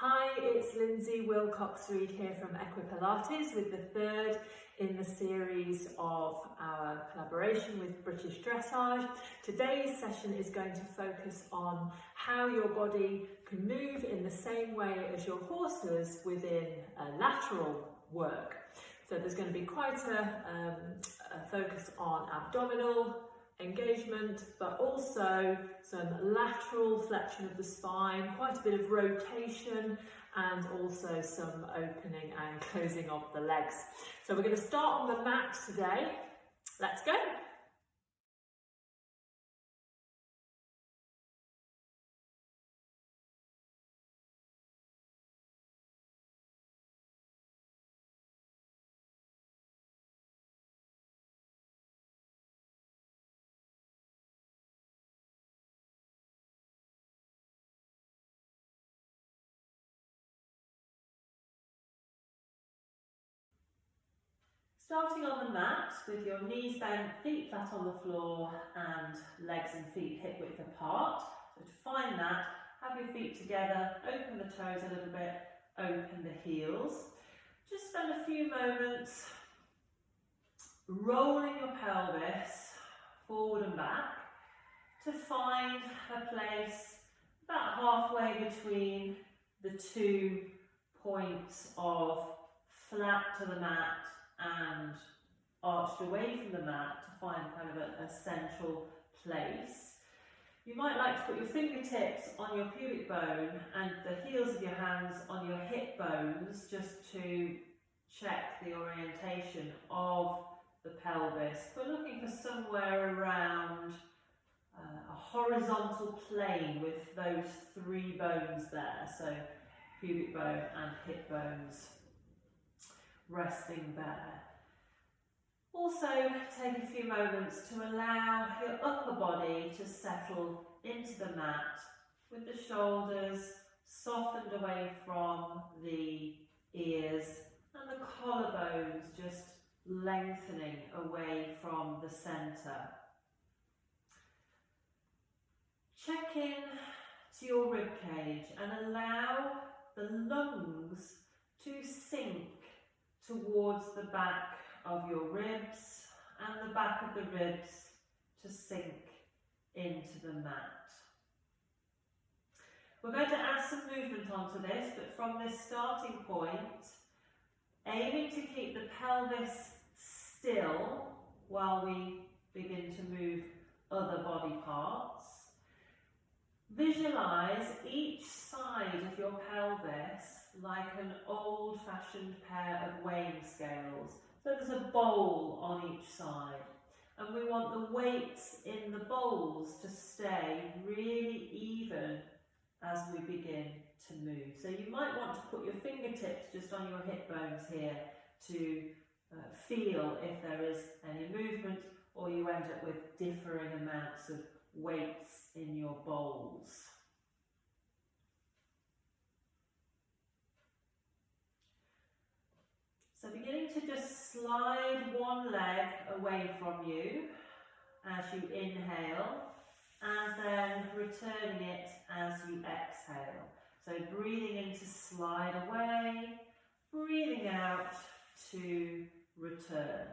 Hi, it's Lindsay Wilcox-Reid here from Equipilates with the third in the series of our collaboration with British Dressage. Today's session is going to focus on how your body can move in the same way as your horses within lateral work. So there's going to be quite a focus on abdominal engagement, but also some lateral flexion of the spine, quite a bit of rotation, and also some opening and closing of the legs. So we're going to start on the mat today. Let's go. Starting on the mat with your knees bent, feet flat on the floor and legs and feet hip width apart. So to find that, have your feet together, open the toes a little bit, open the heels. Just spend a few moments rolling your pelvis forward and back to find a place about halfway between the 2 points of flat to the mat and arched away from the mat, to find kind of a central place. You might like to put your fingertips on your pubic bone and the heels of your hands on your hip bones, just to check the orientation of the pelvis. We're looking for somewhere around a horizontal plane with those 3 bones there, so pubic bone and hip bones resting there. Also take a few moments to allow your upper body to settle into the mat with the shoulders softened away from the ears and the collarbones just lengthening away from the centre. Check in to your rib cage and allow the lungs to sink towards the back of your ribs and the back of the ribs to sink into the mat. We're going to add some movement onto this, but from this starting point, aiming to keep the pelvis still while we begin to move other body parts. Visualise each side of your pelvis like an old-fashioned pair of weighing scales. So there's a bowl on each side, and we want the weights in the bowls to stay really even as we begin to move. So you might want to put your fingertips just on your hip bones here to feel if there is any movement, or you end up with differing amounts of weights in your bowls. So beginning to just slide one leg away from you as you inhale, and then returning it as you exhale. So breathing in to slide away, breathing out to return.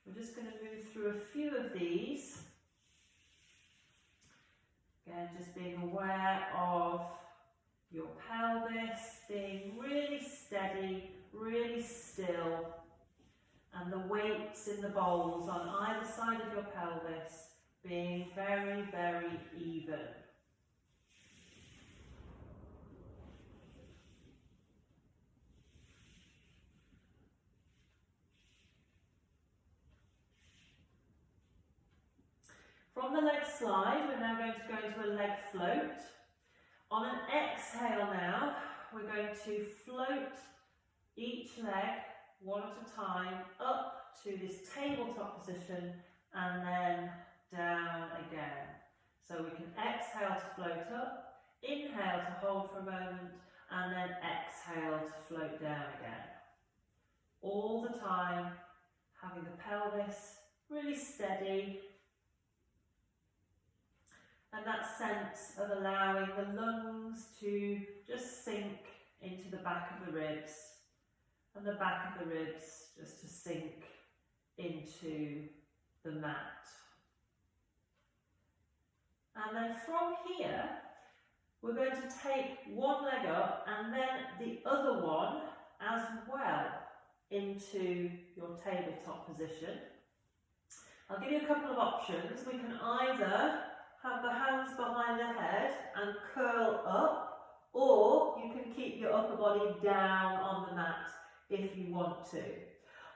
We're just going to move through a few of these. Again, just being aware of your pelvis being really steady, really still, and the weights in the bowls on either side of your pelvis being very, very even. From the leg slide, we're now going to go into a leg float. On an exhale now, we're going to float each leg one at a time up to this tabletop position and then down again. So we can exhale to float up, inhale to hold for a moment, and then exhale to float down again. All the time having the pelvis really steady, and that sense of allowing the lungs to just sink into the back of the ribs, and the back of the ribs just to sink into the mat. And then from here, we're going to take one leg up and then the other one as well into your tabletop position. I'll give you a couple of options. We can either have the hands behind the head and curl up, or you can keep your upper body down on the mat if you want to.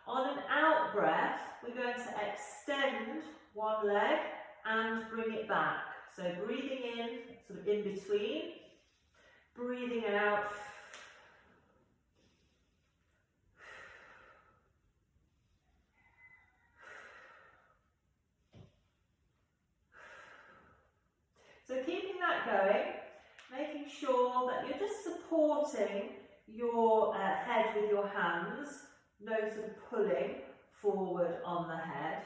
On an out breath, we're going to extend one leg and bring it back. So breathing in, sort of in between, breathing out. So keeping that going, making sure that you're just supporting your head with your hands, no sort of pulling forward on the head.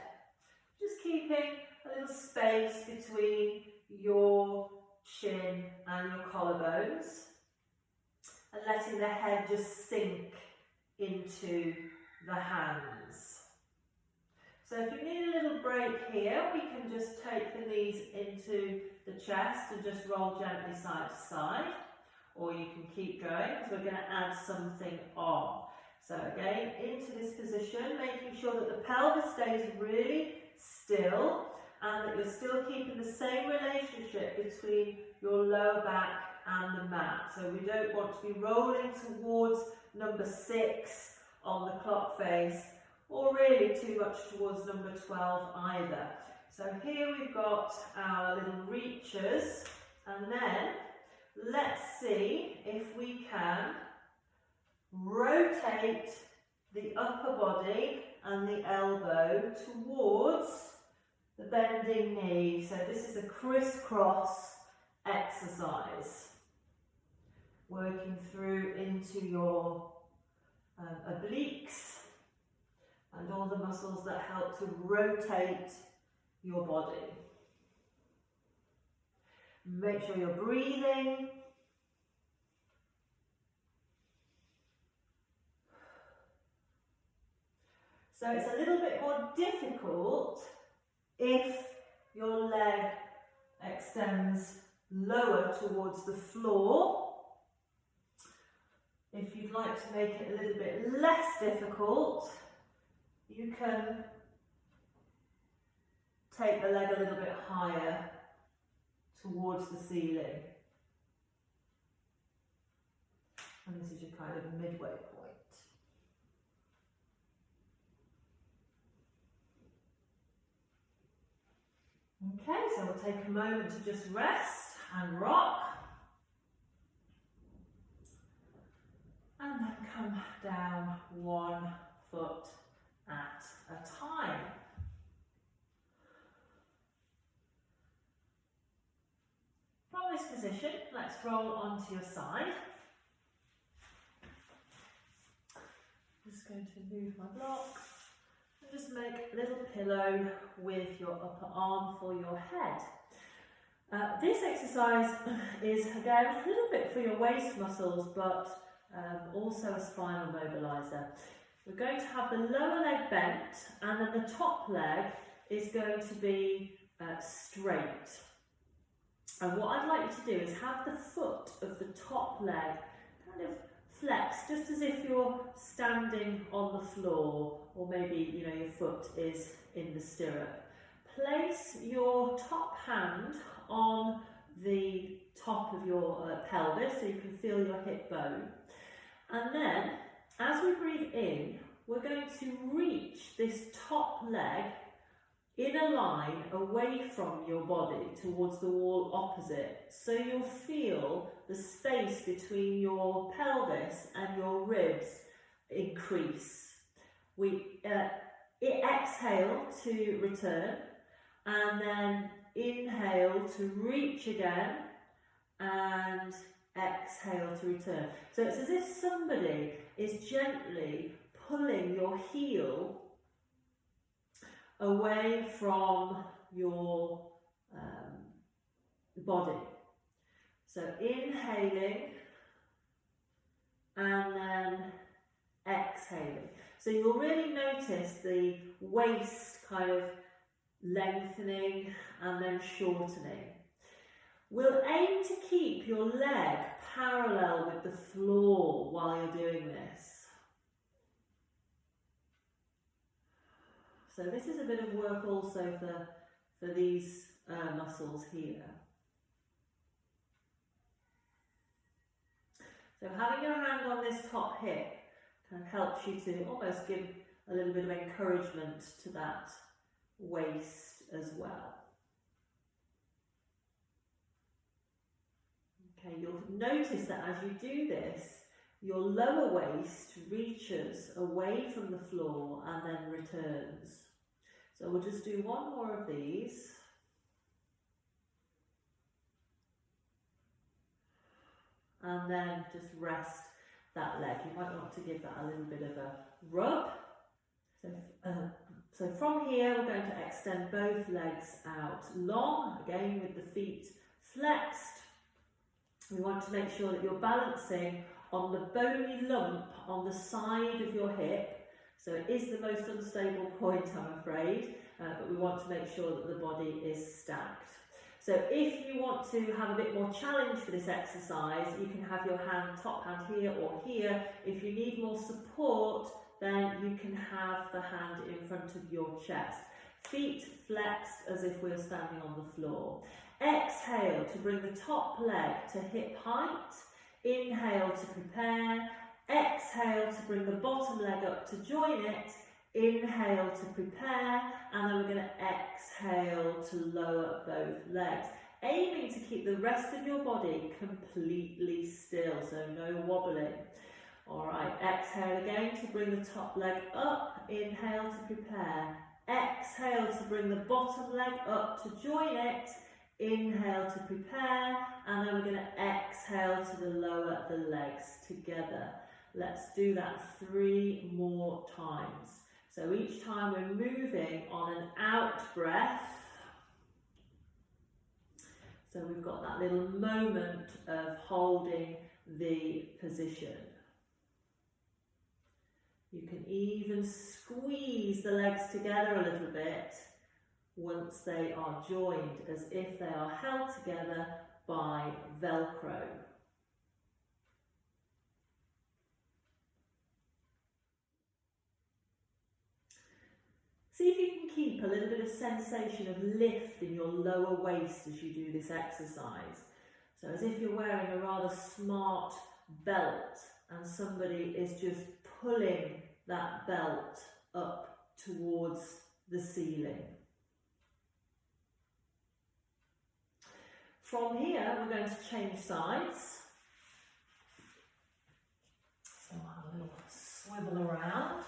Just keeping a little space between your chin and your collarbones, and letting the head just sink into the hands. So if you need a little break here, we can just take the knees into the chest and just roll gently side to side, or you can keep going because we're going to add something on. So again, into this position, making sure that the pelvis stays really still and that you're still keeping the same relationship between your lower back and the mat. So we don't want to be rolling towards number 6 on the clock face, or really too much towards number 12 either. So here we've got our little reaches, and then let's see if we can rotate the upper body and the elbow towards the bending knee. So this is a crisscross exercise, working through into your obliques and all the muscles that help to rotate your body. Make sure you're breathing. So it's a little bit more difficult if your leg extends lower towards the floor. If you'd like to make it a little bit less difficult, you can take the leg a little bit higher towards the ceiling. And this is your kind of midway point. Okay, so we'll take a moment to just rest and rock. And then come down 1 foot at a time. From this position, let's roll onto your side. I'm just going to move my block and just make a little pillow with your upper arm for your head. This exercise is again a little bit for your waist muscles, but also a spinal mobiliser. We're going to have the lower leg bent, and then the top leg is going to be straight. And what I'd like you to do is have the foot of the top leg kind of flex, just as if you're standing on the floor, or maybe your foot is in the stirrup. Place your top hand on the top of your pelvis so you can feel your hip bone. And then, as we breathe in, we're going to reach this top leg in a line away from your body towards the wall opposite, so you'll feel the space between your pelvis and your ribs increase. We exhale to return, and then inhale to reach again, and exhale to return. So it's as if somebody is gently pulling your heel away from your body. So inhaling and then exhaling. So you'll really notice the waist kind of lengthening and then shortening. We'll aim to keep your leg parallel with the floor while you're doing this. So this is a bit of work also for these muscles here. So having your hand on this top hip kind of helps you to almost give a little bit of encouragement to that waist as well. Okay, you'll notice that as you do this, your lower waist reaches away from the floor and then returns. So we'll just do one more of these. And then just rest that leg. You might want to give that a little bit of a rub. So from here, we're going to extend both legs out long, again with the feet flexed. We want to make sure that you're balancing on the bony lump on the side of your hip. So it is the most unstable point, I'm afraid, but we want to make sure that the body is stacked. So if you want to have a bit more challenge for this exercise, you can have your top hand here or here. If you need more support, then you can have the hand in front of your chest. Feet flexed as if we're standing on the floor. Exhale to bring the top leg to hip height. Inhale to prepare. Exhale to bring the bottom leg up to join it. Inhale to prepare, and then we're going to exhale to lower both legs. Aiming to keep the rest of your body completely still, so no wobbling. Alright, exhale again to bring the top leg up. Inhale to prepare. Exhale to bring the bottom leg up to join it. Inhale to prepare, and then we're going to exhale to lower the legs together. Let's do that 3 more times. So each time we're moving on an out breath. So we've got that little moment of holding the position. You can even squeeze the legs together a little bit once they are joined, as if they are held together by Velcro. See if you can keep a little bit of sensation of lift in your lower waist as you do this exercise. So as if you're wearing a rather smart belt and somebody is just pulling that belt up towards the ceiling. From here, we're going to change sides. So I'll have a little swivel around.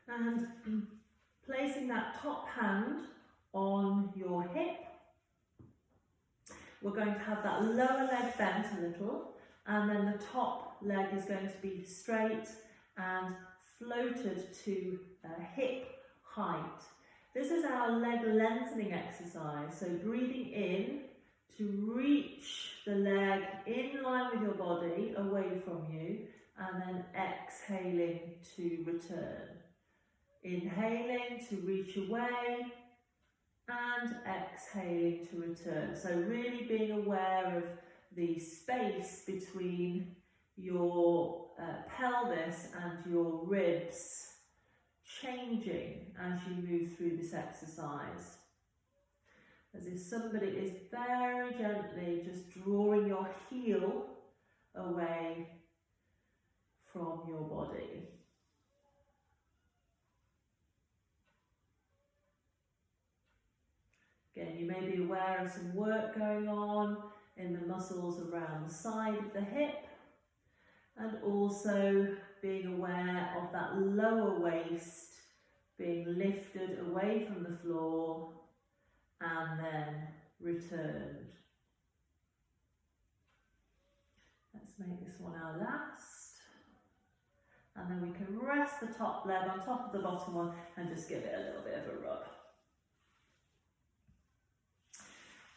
And placing that top hand on your hip, we're going to have that lower leg bent a little, and then the top leg is going to be straight and floated to hip height. This is our leg lengthening exercise, so breathing in to reach the leg in line with your body away from you, and then exhaling to return. Inhaling to reach away and exhaling to return. So really being aware of the space between your pelvis and your ribs changing as you move through this exercise. As if somebody is very gently just drawing your heel away from your body. Again, you may be aware of some work going on in the muscles around the side of the hip, and also being aware of that lower waist being lifted away from the floor and then returned. Let's make this one our last. And then we can rest the top leg on top of the bottom one and just give it a little bit of a rub.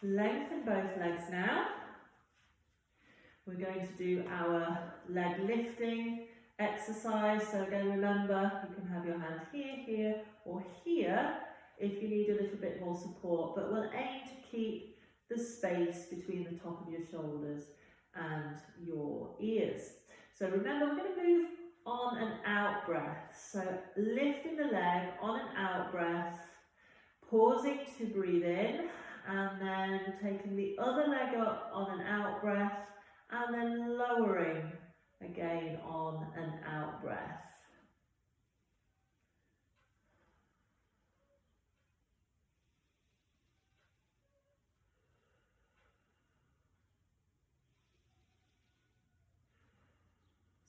Lengthen both legs now. We're going to do our leg lifting exercise. So again, remember, you can have your hand here, here, or here if you need a little bit more support, but we'll aim to keep the space between the top of your shoulders and your ears. So remember, we're going to move on and out breath. So lifting the leg on and out breath, pausing to breathe in, and then taking the other leg up on an out breath, and then lowering again on an out breath.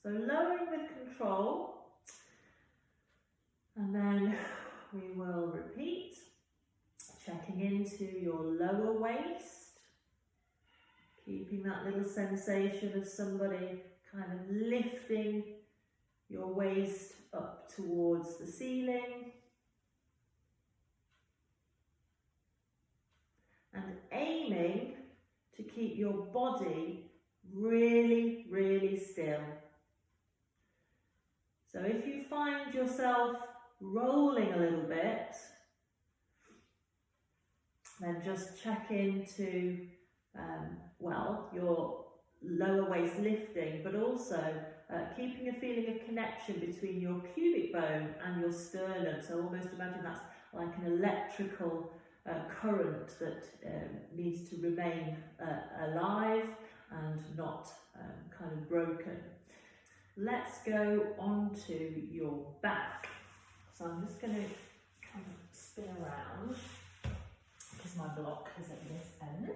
So lowering with control, and then we will repeat, checking into your lower waist, keeping that little sensation of somebody kind of lifting your waist up towards the ceiling, and aiming to keep your body really, really still. So if you find yourself rolling a little bit, then just check into, well, your lower waist lifting, but also keeping a feeling of connection between your pubic bone and your sternum. So almost imagine that's like an electrical current that needs to remain alive and not kind of broken. Let's go on to your back. So I'm just going to kind of spin around because my block is at this end.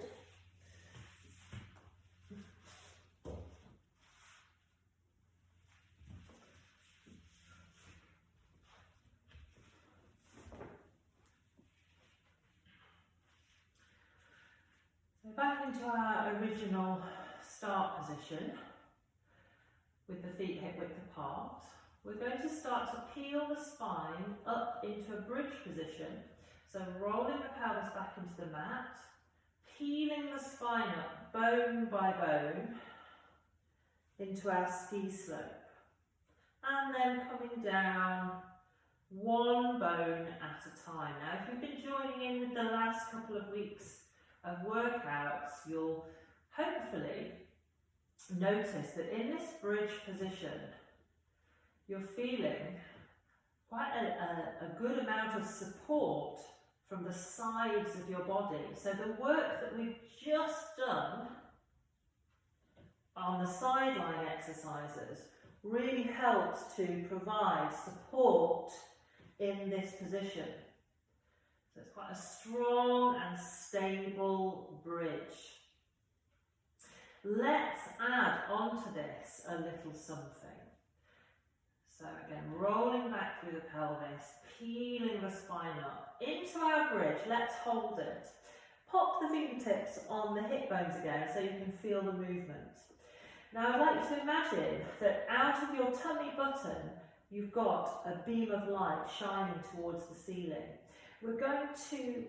So back into our original start position, with the feet hip width apart, we're going to start to peel the spine up into a bridge position. So rolling the pelvis back into the mat, peeling the spine up bone by bone into our ski slope. And then coming down one bone at a time. Now, if you've been joining in with the last couple of weeks of workouts, you'll hopefully notice that in this bridge position, you're feeling quite a good amount of support from the sides of your body. So the work that we've just done on the sideline exercises really helps to provide support in this position. So it's quite a strong and stable bridge. Let's add onto this a little something. So again, rolling back through the pelvis, peeling the spine up into our bridge. Let's hold it. Pop the fingertips on the hip bones again so you can feel the movement. Now I'd like you to imagine that out of your tummy button, you've got a beam of light shining towards the ceiling. We're going to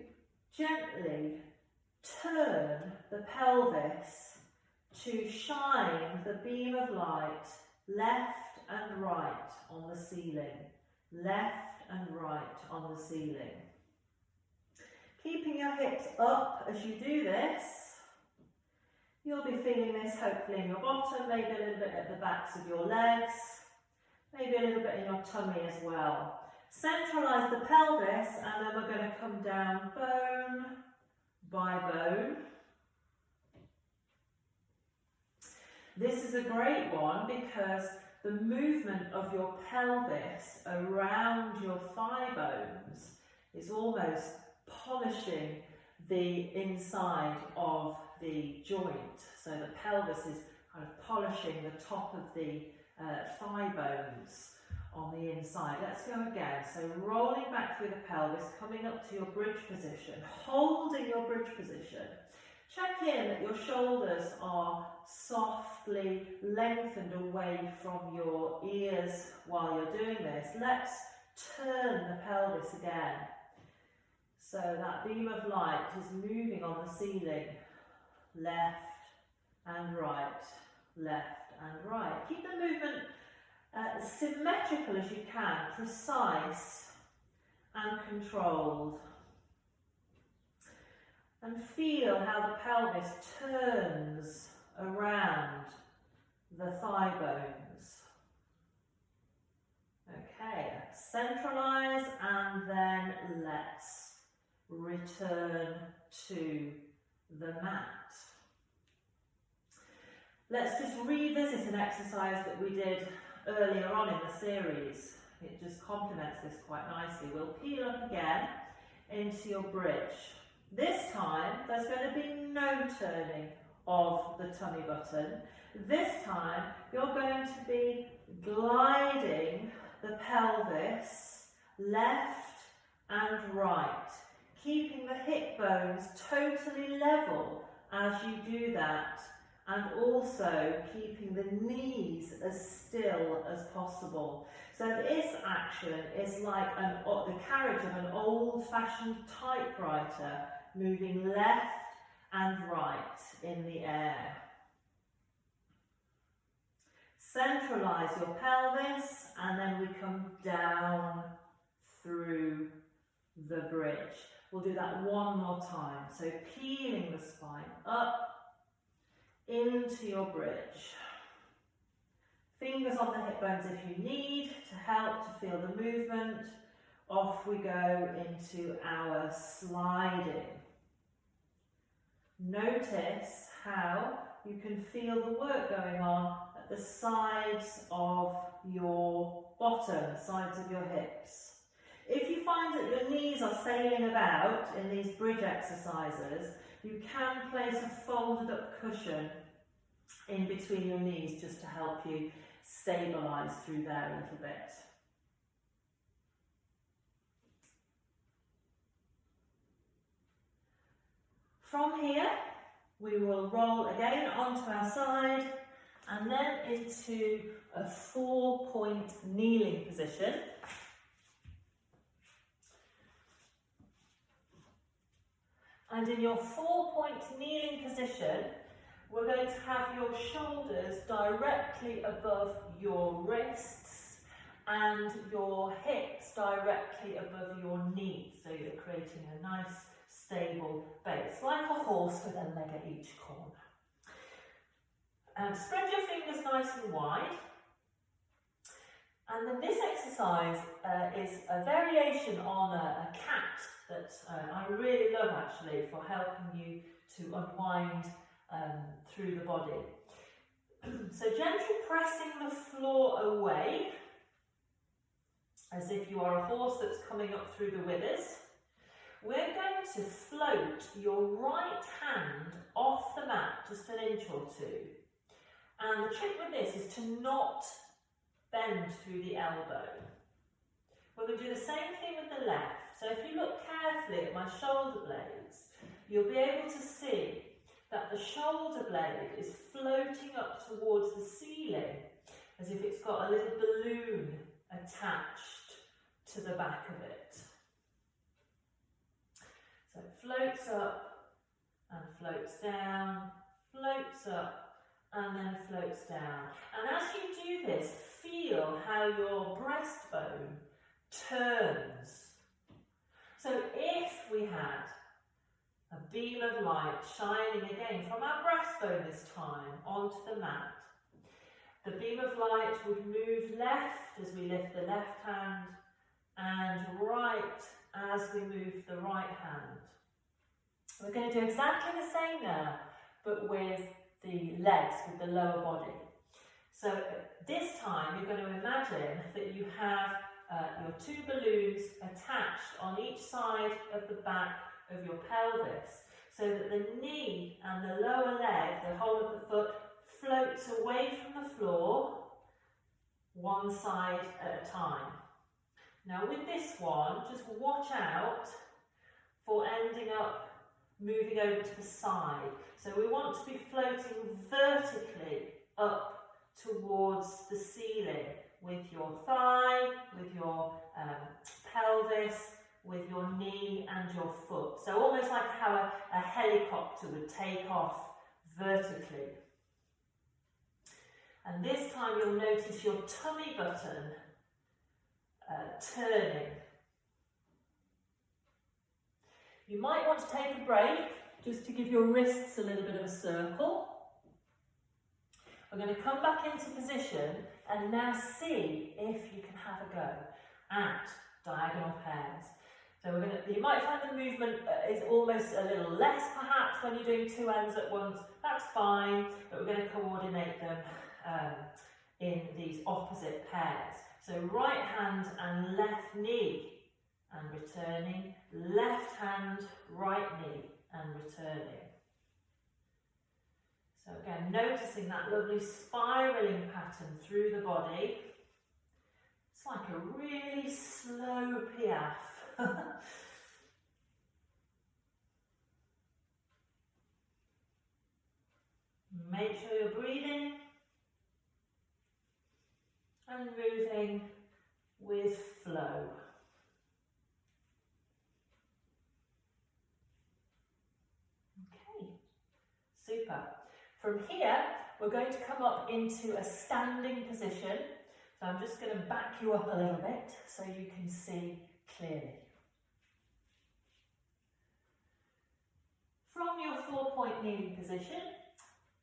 gently turn the pelvis to shine the beam of light left and right on the ceiling, left and right on the ceiling. Keeping your hips up as you do this, you'll be feeling this hopefully in your bottom, maybe a little bit at the backs of your legs, maybe a little bit in your tummy as well. Centralise the pelvis, and then we're going to come down bone by bone. This is a great one because the movement of your pelvis around your thigh bones is almost polishing the inside of the joint. So the pelvis is kind of polishing the top of the thigh bones on the inside. Let's go again. So rolling back through the pelvis, coming up to your bridge position, holding your bridge position. Check in that your shoulders are softly lengthened away from your ears while you're doing this. Let's turn the pelvis again. So that beam of light is moving on the ceiling, left and right, left and right. Keep the movement symmetrical as you can, precise and controlled. And feel how the pelvis turns around the thigh bones. Okay, centralise and then let's return to the mat. Let's just revisit an exercise that we did earlier on in the series. It just complements this quite nicely. We'll peel up again into your bridge. This time, there's going to be no turning of the tummy button. This time, you're going to be gliding the pelvis left and right, keeping the hip bones totally level as you do that, and also keeping the knees as still as possible. So this action is like the carriage of an old-fashioned typewriter, moving left and right in the air. Centralise your pelvis, and then we come down through the bridge. We'll do that one more time. So peeling the spine up into your bridge. Fingers on the hip bones if you need to help to feel the movement. Off we go into our sliding. Notice how you can feel the work going on at the sides of your bottom, sides of your hips. If you find that your knees are sailing about in these bridge exercises, you can place a folded up cushion in between your knees just to help you stabilise through there a little bit. From here, we will roll again onto our side and then into a 4-point kneeling position. And in your 4-point kneeling position, we're going to have your shoulders directly above your wrists and your hips directly above your knees. So you're creating a nice stable base, like a horse with a leg at each corner. Spread your fingers nice and wide. And then this exercise is a variation on a cat that I really love actually for helping you to unwind through the body. So gently pressing the floor away, as if you are a horse that's coming up through the withers. We're going to float your right hand off the mat just an inch or two. And the trick with this is to not bend through the elbow. We're going to do the same thing with the left. So if you look carefully at my shoulder blades, you'll be able to see that the shoulder blade is floating up towards the ceiling as if it's got a little balloon attached to the back of it. So it floats up and floats down, floats up and then floats down. And as you do this, feel how your breastbone turns. So if we had a beam of light shining again from our breastbone this time onto the mat, the beam of light would move left as we lift the left hand and right as we move the right hand. We're going to do exactly the same now, but with the legs, with the lower body. So this time you're going to imagine that you have your two balloons attached on each side of the back of your pelvis, so that the knee and the lower leg, the whole of the foot, floats away from the floor, one side at a time. Now with this one, just watch out for ending up moving over to the side. So we want to be floating vertically up towards the ceiling with your thigh, with your pelvis, with your knee and your foot. So almost like how a helicopter would take off vertically. And this time you'll notice your tummy button turning. You might want to take a break just to give your wrists a little bit of a circle. We're going to come back into position and now see if you can have a go at diagonal pairs. So you might find the movement is almost a little less perhaps when you're doing two ends at once. That's fine, but we're going to coordinate them in these opposite pairs. So right hand and left knee and returning, left hand, right knee and returning. So again, noticing that lovely spiralling pattern through the body. It's like a really slow piaffe. Make sure you're breathing and moving with flow. Okay, super. From here, we're going to come up into a standing position. So I'm just going to back you up a little bit so you can see clearly. From your 4-point kneeling position,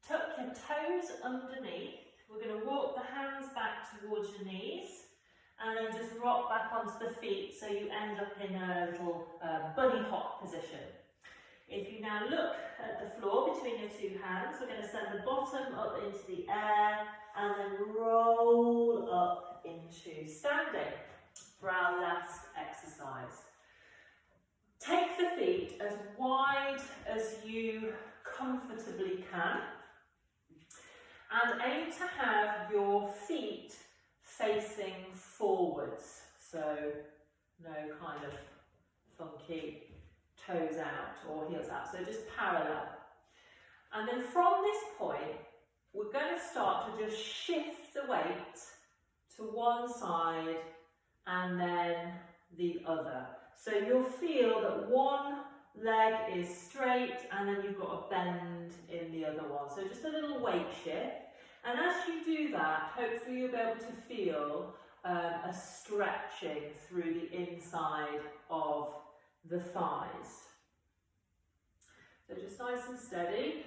tuck your toes underneath. We're going to walk the hands back towards your knees and then just rock back onto the feet so you end up in a little bunny hop position. If you now look at the floor between your two hands, we're going to send the bottom up into the air and then roll up into standing for our last exercise. Take the feet as wide as you comfortably can and aim to have your feet facing forwards, so no kind of funky toes out or heels out, so just parallel. And then from this point, we're going to start to just shift the weight to one side and then the other. So you'll feel that one leg is straight and then you've got a bend in the other one. So just a little weight shift. And as you do that, hopefully you'll be able to feel a stretching through the inside of the thighs. So just nice and steady.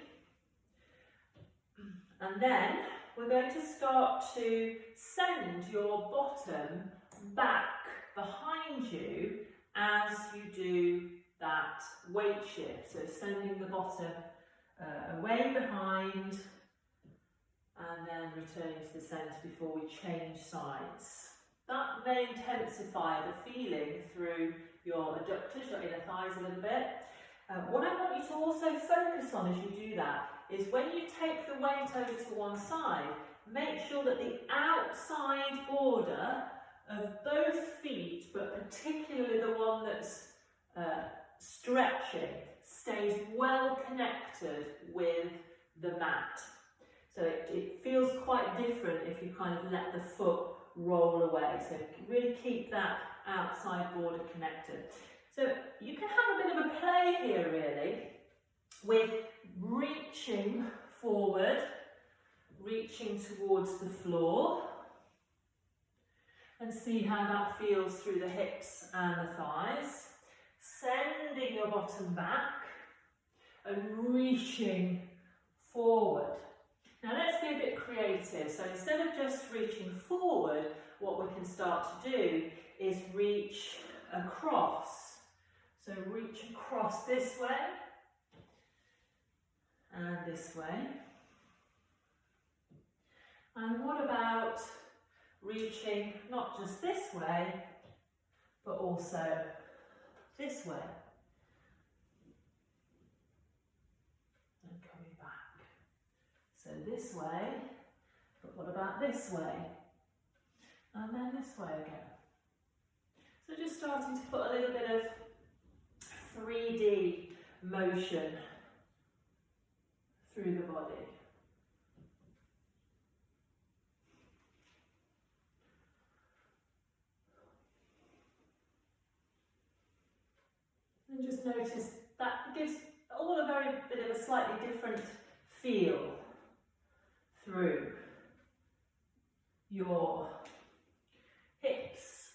And then we're going to start to send your bottom back behind you as you do that weight shift. So sending the bottom away behind and then returning to the centre before we change sides. That may intensify the feeling through your adductors, your inner thighs a little bit. What I want you to also focus on as you do that is when you take the weight over to one side, make sure that the outside border of both feet, but particularly the one that's stretching, stays well connected with the mat. So it feels quite different if you kind of let the foot roll away. So really keep that outside border connected. So you can have a bit of a play here really with reaching forward, reaching towards the floor, and see how that feels through the hips and the thighs. Sending your bottom back and reaching forward. Now let's be a bit creative. So instead of just reaching forward, what we can start to do is reach across. So reach across this way and this way. And what about reaching not just this way, but also this way? And coming back. So this way, but what about this way? And then this way again. So just starting to put a little bit of 3D motion through the body. And just notice that gives all a very bit of a slightly different feel through your hips.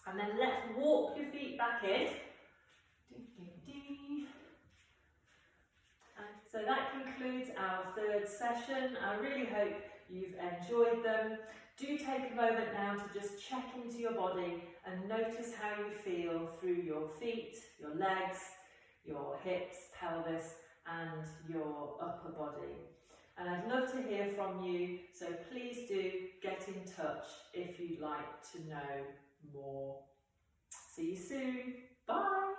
And then let's walk your feet back in. And so that concludes our third session. I really hope you've enjoyed them. Do take a moment now to just check into your body and notice how you feel through your feet, your legs, your hips, pelvis, and your upper body. And I'd love to hear from you, so please do get in touch if you'd like to know more. See you soon. Bye.